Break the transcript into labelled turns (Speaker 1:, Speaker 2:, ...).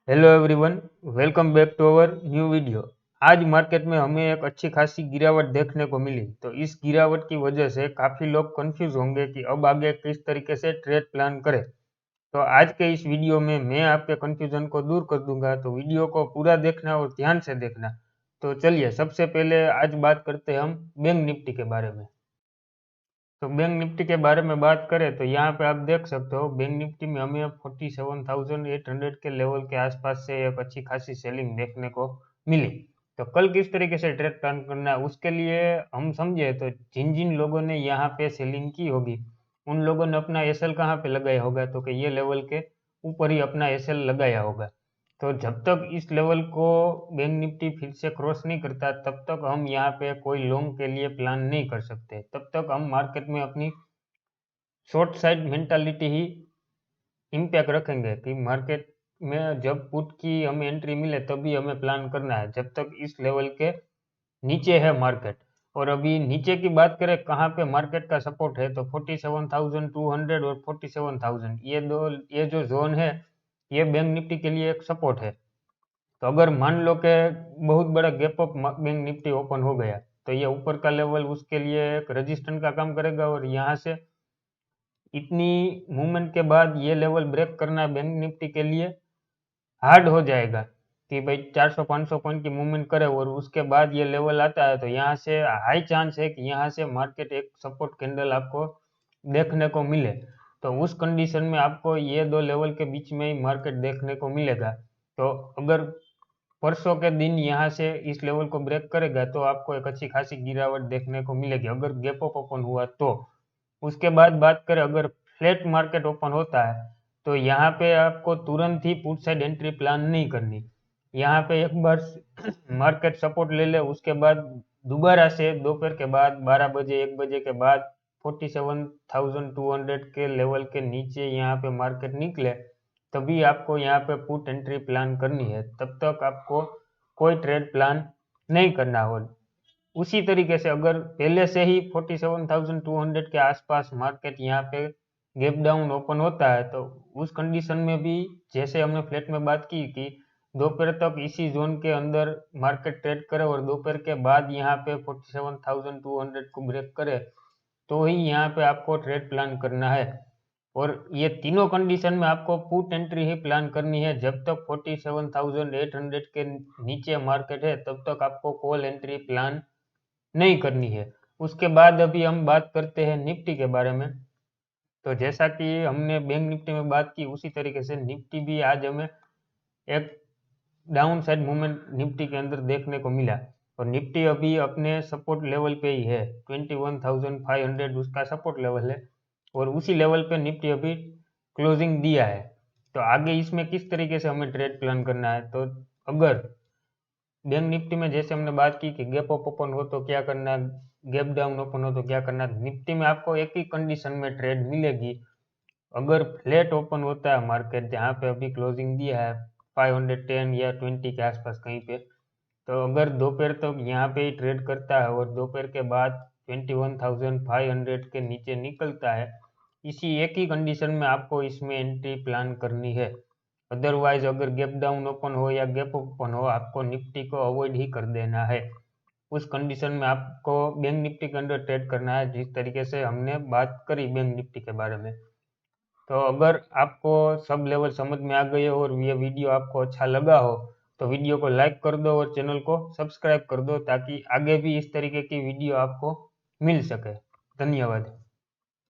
Speaker 1: Hello everyone, welcome back to our new video. आज market में हमें एक अच्छी खासी गिरावट देखने को मिली। तो इस गिरावट की वजह से काफ़ी लोग कंफ्यूज होंगे कि अब आगे किस तरीके से ट्रेड प्लान करें। तो आज के इस वीडियो में मैं आपके कंफ्यूजन को दूर कर दूंगा, तो वीडियो को पूरा देखना और ध्यान से देखना। तो चलिए सबसे पहले आज बात करते हैं हम बैंक निफ्टी के बारे में। तो बैंक निफ्टी के बारे में बात करें तो यहाँ पे आप देख सकते हो बैंक निफ्टी में हमें 47,800 के लेवल के आसपास से एक अच्छी खासी सेलिंग देखने को मिली। तो कल किस तरीके से ट्रेड प्लान करना है उसके लिए हम समझे तो जिन जिन लोगों ने यहाँ पे सेलिंग की होगी उन लोगों ने अपना एसएल कहाँ पे लगाया होगा, तो कि ये लेवल के ऊपर ही अपना एसएल लगाया होगा। तो जब तक इस लेवल को बैंक निफ्टी फिर से क्रॉस नहीं करता तब तक हम यहाँ पे कोई लॉन्ग के लिए प्लान नहीं कर सकते। तब तक हम मार्केट में अपनी शॉर्ट साइड मेंटालिटी ही इम्पैक्ट रखेंगे कि मार्केट में जब पुट की हमें एंट्री मिले तभी हमें प्लान करना है, जब तक इस लेवल के नीचे है मार्केट। और अभी नीचे की बात करें कहाँ पे मार्केट का सपोर्ट है, तो 47,200 और 47,000 ये जो जोन है ये बैंक निफ्टी के लिए एक सपोर्ट है। तो अगर मान लो कि बहुत बड़ा gap up bank Nifty open हो गया तो ये ऊपर का लेवल उसके लिए एक रजिस्टेंस का काम करेगा और यहाँ से इतनी मूवमेंट के बाद ये लेवल ब्रेक करना बैंक निफ्टी के लिए हार्ड हो जाएगा कि भाई 400-500 पॉइंट की मूवमेंट करे और उसके बाद ये लेवल आता है तो यहाँ से हाई चांस है कि यहाँ से मार्केट एक सपोर्ट कैंडल आपको देखने को मिले। तो उस कंडीशन में आपको ये दो लेवल के बीच में ही मार्केट देखने को मिलेगा। तो अगर परसों के दिन यहाँ से इस लेवल को ब्रेक करेगा तो आपको एक अच्छी खासी गिरावट देखने को मिलेगी अगर गैप अप ओपन हुआ तो। उसके बाद बात करें अगर फ्लैट मार्केट ओपन होता है तो यहाँ पे आपको तुरंत ही पुट साइड एंट्री प्लान नहीं करनी। यहाँ पे एक बार मार्केट सपोर्ट ले ले उसके बाद दोबारा से दोपहर के बाद 12 बजे 1 बजे के बाद 47,200 के लेवल के नीचे यहाँ पे मार्केट निकले तभी आपको यहाँ पे पुट एंट्री प्लान करनी है, तब तक आपको कोई ट्रेड प्लान नहीं करना हो। उसी तरीके से अगर पहले से ही 47,200 के आसपास मार्केट यहाँ पे गैप डाउन ओपन होता है तो उस कंडीशन में भी जैसे हमने फ्लैट में बात की कि दोपहर तक इसी जोन के अंदर मार्केट ट्रेड करे और दोपहर के बाद यहाँ पे 47,200 को ब्रेक करे तो ही यहाँ पे आपको ट्रेड प्लान करना है। और ये तीनों कंडीशन में आपको पुट एंट्री ही प्लान करनी है। जब तक 47,800 के नीचे मार्केट है तब तक आपको कॉल एंट्री प्लान नहीं करनी है। उसके बाद अभी हम बात करते हैं निफ्टी के बारे में। तो जैसा कि हमने बैंक निफ्टी में बात की उसी तरीके से निफ्टी भी आज हमें एक डाउन साइड मूवमेंट निफ्टी के अंदर देखने को मिला और निफ्टी अभी अपने सपोर्ट लेवल पे ही है। 21,500 उसका सपोर्ट लेवल है और उसी लेवल पे निफ्टी अभी क्लोजिंग दिया है। तो आगे इसमें किस तरीके से हमें ट्रेड प्लान करना है, तो अगर बैंक निफ्टी में जैसे हमने बात की कि गैप अप ओपन हो तो क्या करना है, गैप डाउन ओपन हो तो क्या करना है, निफ्टी में आपको एक ही कंडीशन में ट्रेड मिलेगी। अगर फ्लैट ओपन होता है मार्केट जहाँ पे अभी क्लोजिंग दिया है 510 या 20 के आसपास कहीं पे, तो अगर दोपहर तक यहाँ पे ही ट्रेड करता है और दोपहर के बाद 21,500 के नीचे निकलता है, इसी एक ही कंडीशन में आपको इसमें एंट्री प्लान करनी है। अदरवाइज अगर गैप डाउन ओपन हो या गैप ओपन हो आपको निफ्टी को अवॉइड ही कर देना है। उस कंडीशन में आपको बैंक निफ्टी के अंदर ट्रेड करना है जिस तरीके से हमने बात करी बैंक निफ्टी के बारे में। तो अगर आपको सब लेवल समझ में आ गए हो और ये वीडियो आपको अच्छा लगा हो तो वीडियो को लाइक कर दो और चैनल को सब्सक्राइब कर दो ताकि आगे भी इस तरीके की वीडियो आपको मिल सके। धन्यवाद।